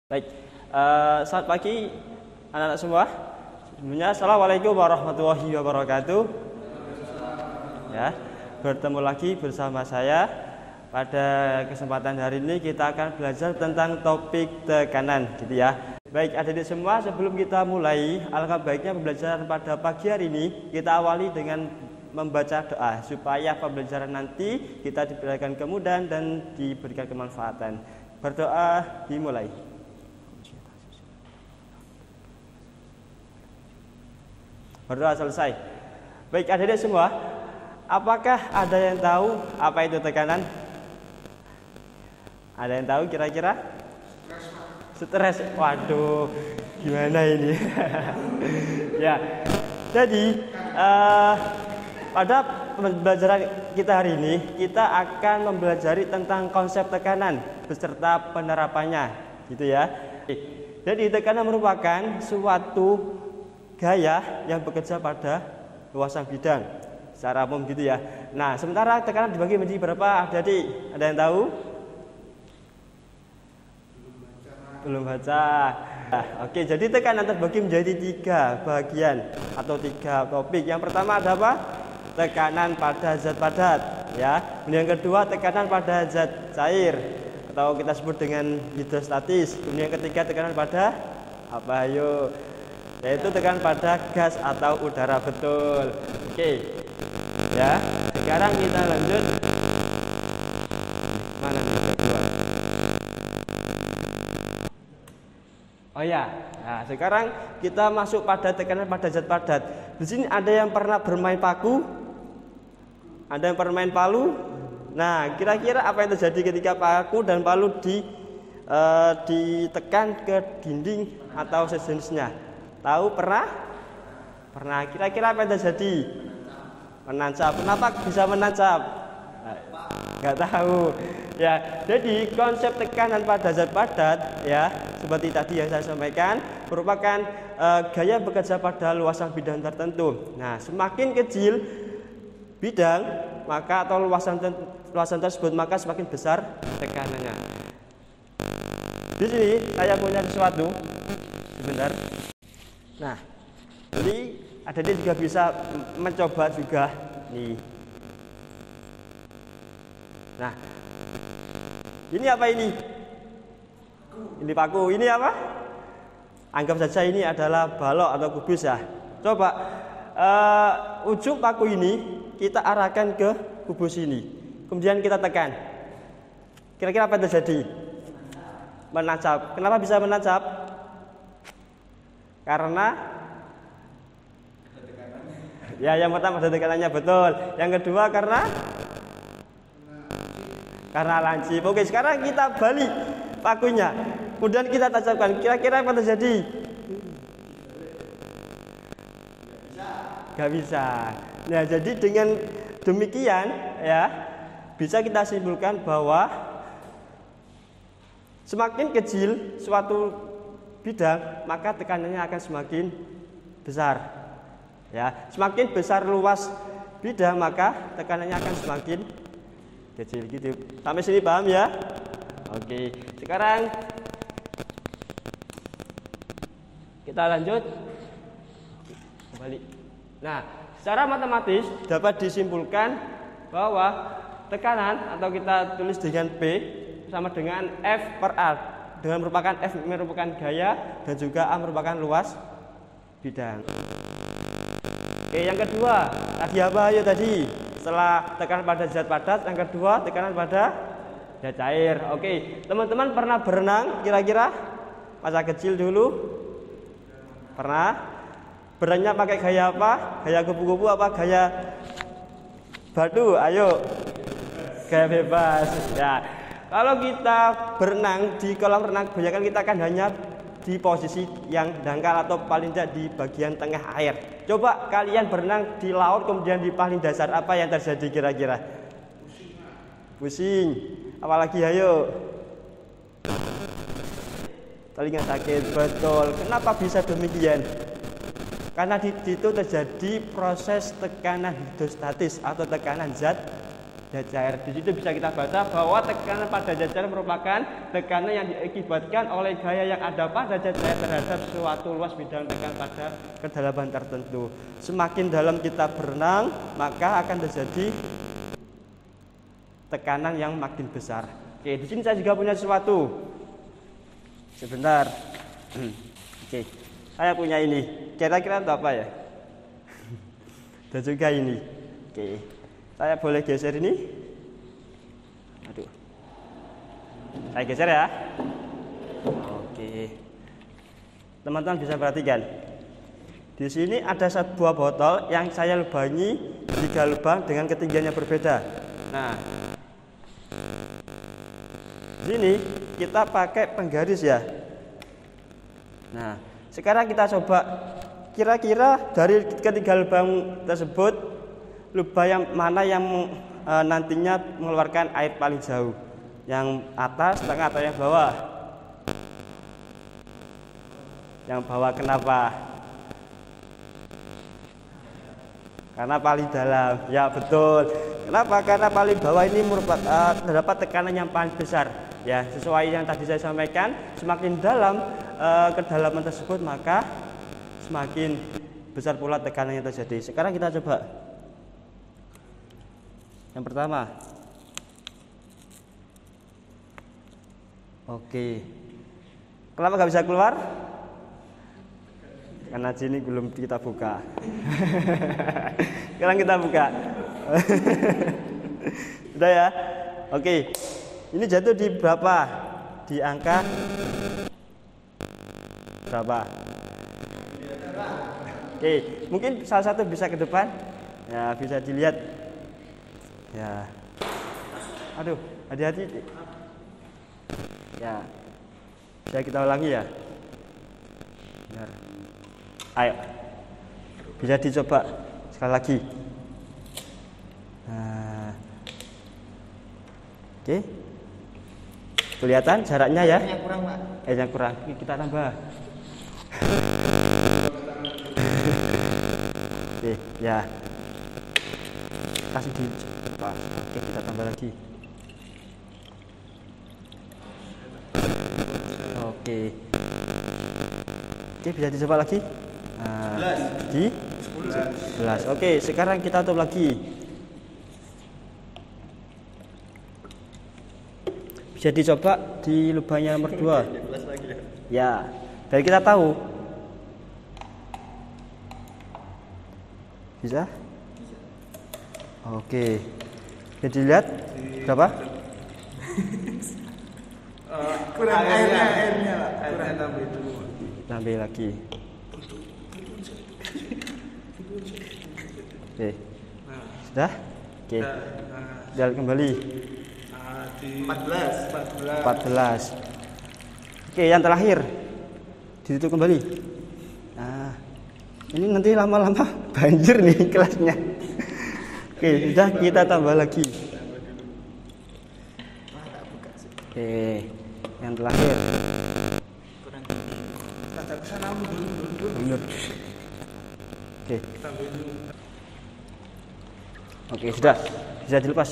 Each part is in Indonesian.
Baik, selamat pagi anak-anak semua. Sebelumnya, assalamualaikum warahmatullahi wabarakatuh. Ya, bertemu lagi bersama saya. Pada kesempatan hari ini kita akan belajar tentang topik tekanan, gitu ya. Baik, adik-adik semua, sebelum kita mulai, alangkah baiknya pembelajaran pada pagi hari ini kita awali dengan membaca doa supaya pembelajaran nanti kita diberikan kemudahan dan diberikan kemanfaatan. Berdoa dimulai. Berdoa selesai. Baik, adik-adik semua, apakah ada yang tahu apa itu tekanan? Ada yang tahu kira-kira? Stres. Waduh, gimana ini? Ya, jadi pada pembelajaran kita hari ini kita akan mempelajari tentang konsep tekanan beserta penerapannya, gitu ya. Jadi tekanan merupakan suatu gaya yang bekerja pada luasan bidang secara umum, gitu ya. Nah, sementara tekanan dibagi menjadi berapa? Ada yang tahu? Belum baca. Nah, oke, jadi tekanan terbagi menjadi 3 bagian atau 3 topik. Yang pertama ada apa? Tekanan pada zat padat, ya. Kemudian yang kedua tekanan pada zat cair atau kita sebut dengan hidrostatis. Kemudian yang ketiga tekanan pada apa? Ayo, yaitu tekanan pada gas atau udara. Betul. Oke. Ya, sekarang kita lanjut. Mana yang kedua? Oh ya. Nah, sekarang kita masuk pada tekanan pada zat padat. Di sini ada yang pernah bermain paku? Ada yang pernah main palu? Nah, kira-kira apa yang terjadi ketika paku dan palu ditekan ke dinding atau sejenisnya? Tahu pernah? Pernah. Kira-kira apa yang terjadi? Menancap. Kenapa bisa menancap? Nggak tahu. Ya, jadi konsep tekanan pada zat padat, ya, seperti tadi yang saya sampaikan, merupakan gaya bekerja pada luasan bidang tertentu. Nah, semakin kecil bidang maka atau luasan tersebut maka semakin besar tekanannya. Di sini saya punya sesuatu. Sebentar. Nah, jadi adik-adik juga bisa mencoba juga nih. Nah, ini apa ini? Ini paku. Ini apa? Anggap saja ini adalah balok atau kubus, ya. Coba ujung paku ini kita arahkan ke kubus ini. Kemudian kita tekan. Kira-kira apa yang terjadi? Menancap. Kenapa bisa menancap? Karena ya, yang pertama ada tekanannya, betul. Yang kedua karena lancip. Oke, sekarang kita balik pakunya. Kemudian kita tancapkan. Kira-kira apa yang terjadi? Gak bisa. Nah, jadi dengan demikian, ya, bisa kita simpulkan bahwa semakin kecil suatu bidang maka tekanannya akan semakin besar, ya. Semakin besar luas bidang maka tekanannya akan semakin kecil, gitu. Sampai sini paham, ya? Oke, sekarang kita lanjut kembali. Nah, secara matematis dapat disimpulkan bahwa tekanan atau kita tulis dengan P sama dengan F per A, dengan merupakan F merupakan gaya dan juga A merupakan luas bidang. Oke, yang kedua tadi apa? Ayo tadi setelah tekanan pada zat padat, yang kedua tekanan pada zat cair. Oke, teman-teman pernah berenang kira-kira masa kecil dulu? Pernah? Berenangnya pakai gaya apa? Gaya kupu-kupu apa gaya batu? Ayo, gaya bebas, ya. Kalau kita berenang di kolam renang, kebanyakan kita akan hanya di posisi yang dangkal atau paling tidak di bagian tengah air. Coba kalian berenang di laut kemudian di paling dasar, apa yang terjadi kira-kira? Pusing. Apalagi ayo. Telinga sakit, betul. Kenapa bisa demikian? Karena di situ terjadi proses tekanan hidrostatis atau tekanan zat zat cair. Di situ bisa kita baca bahwa tekanan pada zat cair merupakan tekanan yang diakibatkan oleh gaya yang ada pada zat cair terhadap suatu luas bidang tekan pada kedalaman tertentu. Semakin dalam kita berenang, maka akan terjadi tekanan yang makin besar. Oke, di sini saya juga punya sesuatu. Sebentar. Oke, saya punya ini. Kira-kira untuk apa ya? Dan juga ini. Oke, saya boleh geser ini? Aduh, saya geser ya. Oke, teman-teman bisa perhatikan. Di sini ada sebuah botol yang saya lubangi 3 lubang dengan ketinggian yang berbeda. Nah, di sini kita pakai penggaris ya. Nah, sekarang kita coba kira-kira dari ketiga lubang tersebut, lubang yang mana yang nantinya mengeluarkan air paling jauh? Yang atas, tengah, atau yang bawah? Yang bawah, kenapa? Karena paling dalam. Ya betul. Kenapa? Karena paling bawah ini merupakan terdapat tekanan yang paling besar. Ya, sesuai yang tadi saya sampaikan, semakin dalam kedalaman tersebut, maka semakin besar pula tekanan yang terjadi. Sekarang kita coba. Yang pertama. Oke. Kenapa nggak bisa keluar? Karena sini belum kita buka. Sekarang kita buka. Sudah ya? Oke. Ini jatuh di berapa? Di angka berapa? Oke, mungkin salah satu bisa ke depan. Ya, bisa dilihat. Ya. Aduh, hati-hati. Ya. Bisa kita ulangi ya. Benar. Ayo. Bisa dicoba sekali lagi. Nah. Oke. Kelihatan jaraknya ya? Yang kurang, Pak. Yang kurang. Ini kita tambah. Oke, ya. Kasih di pas. Oke, kita tambah lagi. Oke. Oke, bisa dicoba lagi. Nah, 11. di 11. Oke, sekarang kita tutup lagi. Bisa dicoba di lubangnya nomor 2. Ya, dari kita tahu. Bisa? Oke. Jadi lihat berapa? Kurang airnya Pak. Airnya tambah dulu. Tambah lagi. Oke. Sudah? Oke. Lihat kembali. 14. Oke, yang terakhir ditutup kembali. Nah, ini nanti lama-lama banjir nih kelasnya. Oke, sudah, kita tambah lagi. Oke, yang terakhir. Oke. Oke, sudah. Bisa dilepas.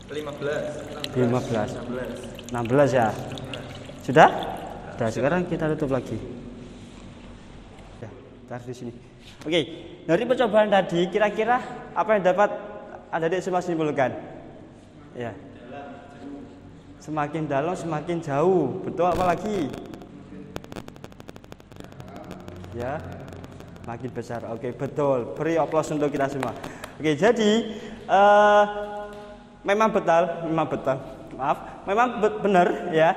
15. 16 ya. Sudah? Sudah, sekarang kita tutup lagi. Ya, taruh di sini. Oke, dari percobaan tadi kira-kira apa yang dapat adik-adik semua simpulkan? Ya. Semakin dalam semakin jauh. Betul apa lagi? Ya. Makin besar. Oke, betul. Beri aplaus untuk kita semua. Oke, jadi memang benar ya.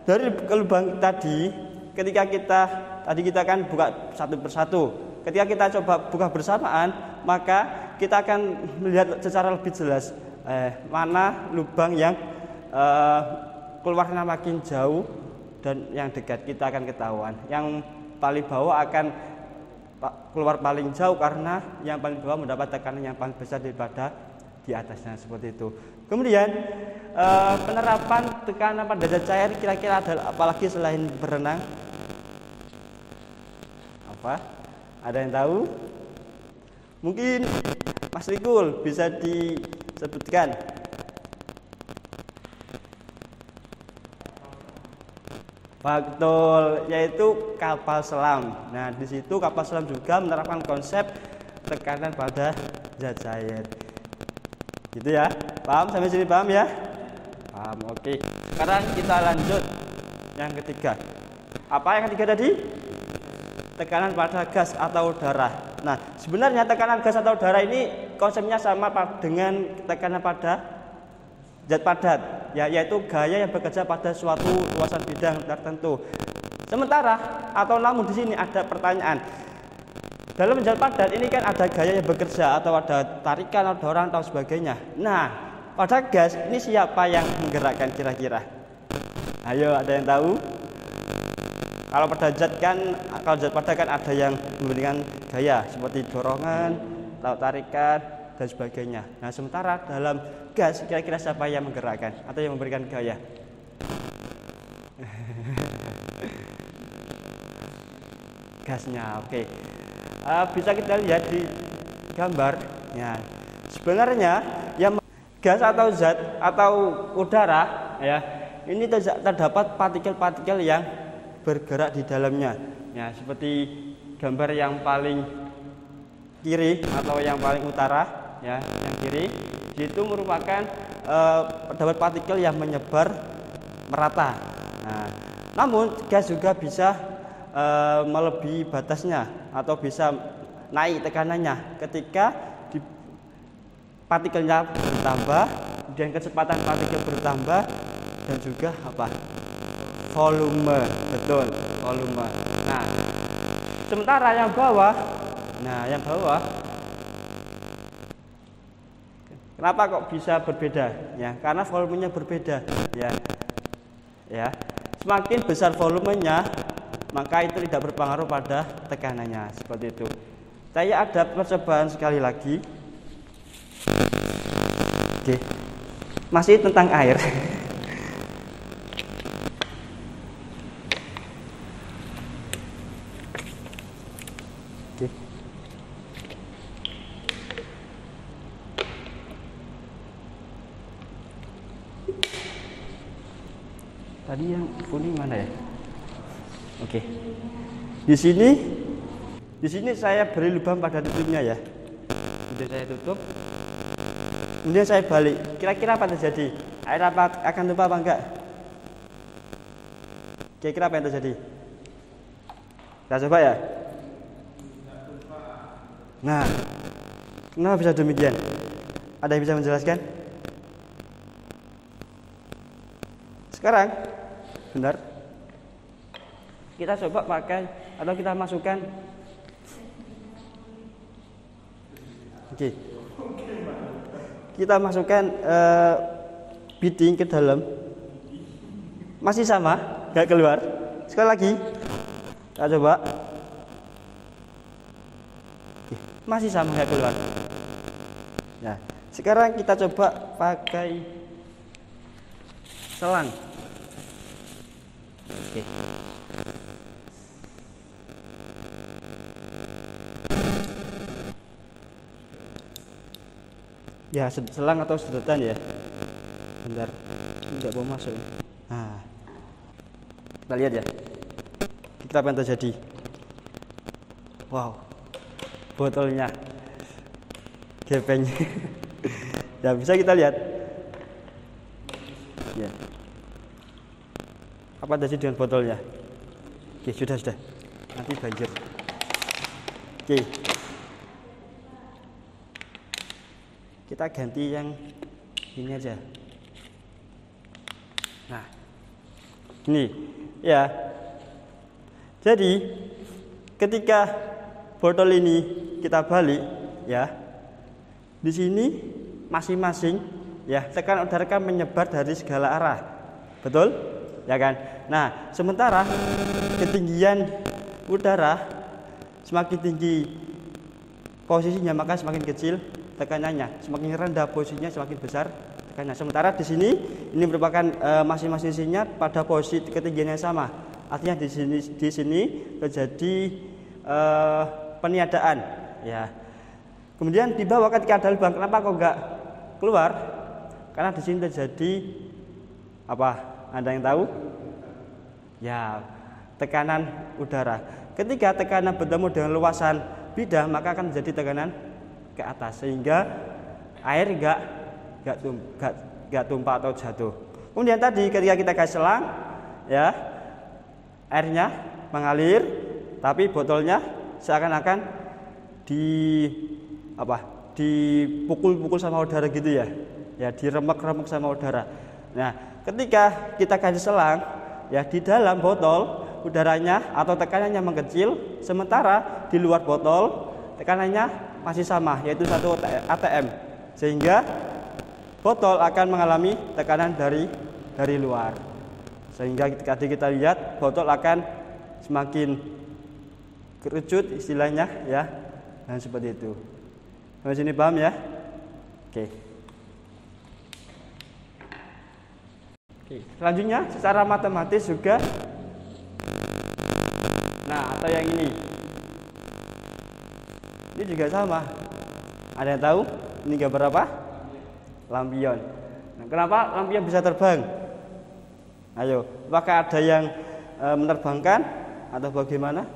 Dari lubang tadi, ketika kita kan buka satu persatu. Ketika kita coba buka bersamaan, maka kita akan melihat secara lebih jelas mana lubang yang keluarnya makin jauh dan yang dekat. Kita akan ketahuan. Yang paling bawah akan keluar paling jauh karena yang paling bawah mendapat tekanan yang paling besar daripada di atasnya, seperti itu. Kemudian penerapan tekanan pada zat cair kira-kira ada apalagi selain berenang? Apa? Ada yang tahu? Mungkin Mas Rikul bisa Sebutkan. Betul, yaitu kapal selam. Nah, di situ kapal selam juga menerapkan konsep tekanan pada zat cair. Gitu ya. Paham sampai sini, paham ya? Paham. Oke. Sekarang kita lanjut yang ketiga. Apa yang ketiga tadi? Tekanan pada gas atau udara. Nah, sebenarnya tekanan gas atau udara ini konsepnya sama dengan tekanan pada zat padat, ya, yaitu gaya yang bekerja pada suatu luasan bidang tertentu. Sementara atau namun di sini ada pertanyaan. Dalam zat padat ini kan ada gaya yang bekerja atau ada tarikan, ada dorong atau sebagainya. Nah, pada gas ini siapa yang menggerakkan kira-kira? Ayo, ada yang tahu? Kalau pada zat kan, kalau zat padat kan ada yang memberikan gaya seperti dorongan, atau tarikan dan sebagainya. Nah, sementara dalam gas kira-kira siapa yang menggerakkan atau yang memberikan gaya? Gasnya, oke. Bisa kita lihat di gambar. Ya, sebenarnya yang gas atau zat atau udara, ya, ini terdapat partikel-partikel yang bergerak di dalamnya. Ya, seperti gambar yang paling kiri atau yang paling utara, ya, yang kiri. Itu merupakan terdapat partikel yang menyebar merata. Nah, namun gas juga bisa melebihi batasnya atau bisa naik tekanannya ketika partikelnya bertambah, dan kecepatan partikel bertambah, dan juga apa? Volume, betul, volume. Nah, sementara yang bawah, kenapa kok bisa berbeda? Ya, karena volumenya berbeda. Ya, semakin besar volumenya, maka itu tidak berpengaruh pada tekanannya. Seperti itu. Saya ada percobaan sekali lagi. Oke, masih tentang air. Tadi yang kuning mana ya? Oke. Di sini saya beri lubang pada tutupnya ya. Kemudian saya tutup. Kemudian saya balik. Kira-kira apa terjadi? Air apa akan tumpah apa enggak? Kira-kira apa yang terjadi? Kita coba ya. Nah, kenapa bisa demikian? Ada yang bisa menjelaskan? Sekarang, benar. Kita coba pakai atau kita masukkan. Oke. Kita masukkan bidding ke dalam. Masih sama, nggak keluar. Sekali lagi. Kita coba. Masih sama, nggak keluar. Nah, sekarang kita coba pakai selang. Oke. Ya, selang atau sedotan ya. Bentar, tidak mau masuk. Nah, kita lihat ya. Kita apa yang terjadi? Wow, botolnya gepeng. Ya, bisa kita lihat. Ya. Apa terjadi dengan botolnya? Oke, sudah. Nanti banjir. Oke. Kita ganti yang ini aja. Nah, ini ya. Jadi ketika botol ini kita balik, ya, di sini masing-masing, ya, tekanan udara kan menyebar dari segala arah, betul, ya kan? Nah, sementara ketinggian udara semakin tinggi posisinya, maka semakin kecil tekanannya, semakin rendah posisinya semakin besar tekanannya. Sementara di sini ini merupakan masing-masing isinya pada posisi ketinggian yang sama. Artinya di sini terjadi peniadaan, ya. Kemudian di bawah ketika ada lubang, kenapa kok enggak keluar? Karena di sini terjadi apa? Ada yang tahu? Ya, tekanan udara. Ketika tekanan bertemu dengan luasan bidah, maka akan terjadi tekanan ke atas sehingga air enggak tumpah atau jatuh. Kemudian tadi ketika kita kasih selang, ya, airnya mengalir, tapi botolnya seakan-akan dipukul-pukul sama udara gitu ya. Ya, diremek-remek sama udara. Nah, ketika kita kasih selang, ya, di dalam botol udaranya atau tekanannya mengecil, sementara di luar botol tekanannya masih sama, yaitu 1 atm, sehingga botol akan mengalami tekanan dari luar, sehingga tadi kita lihat botol akan semakin kerucut istilahnya, ya, dan seperti itu. Sampai sini paham ya? Oke. Selanjutnya secara matematis juga. Nah, atau yang ini juga sama. Ada yang tahu ini gambar apa? Lampion. Nah, kenapa lampion bisa terbang? Ayo, apakah ada yang menerbangkan atau bagaimana?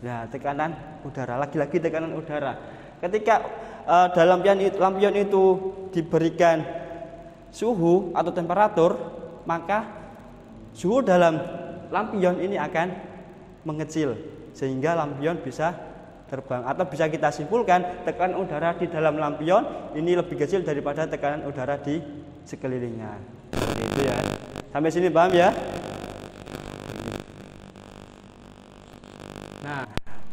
Ya, tekanan udara, lagi-lagi tekanan udara. Ketika dalam lampion itu diberikan suhu atau temperatur, maka suhu dalam lampion ini akan mengecil sehingga lampion bisa terbang, atau bisa kita simpulkan tekanan udara di dalam lampion ini lebih kecil daripada tekanan udara di sekelilingnya. Seperti itu ya. Sampai sini paham ya? Nah,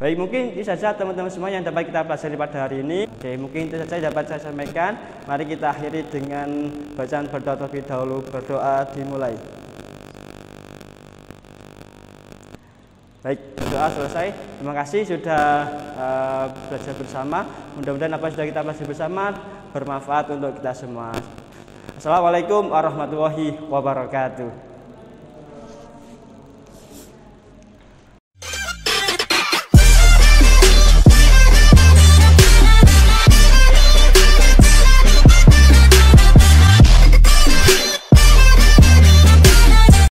baik, mungkin itu saja teman-teman semua yang dapat kita pelajari pada hari ini. Oke, mungkin itu saja dapat saya sampaikan. Mari kita akhiri dengan bacaan berdoa terlebih dahulu. Berdoa dimulai. Baik, doa selesai. Terima kasih sudah belajar bersama. Mudah-mudahan apa yang sudah kita pelajari bersama bermanfaat untuk kita semua. Assalamualaikum warahmatullahi wabarakatuh.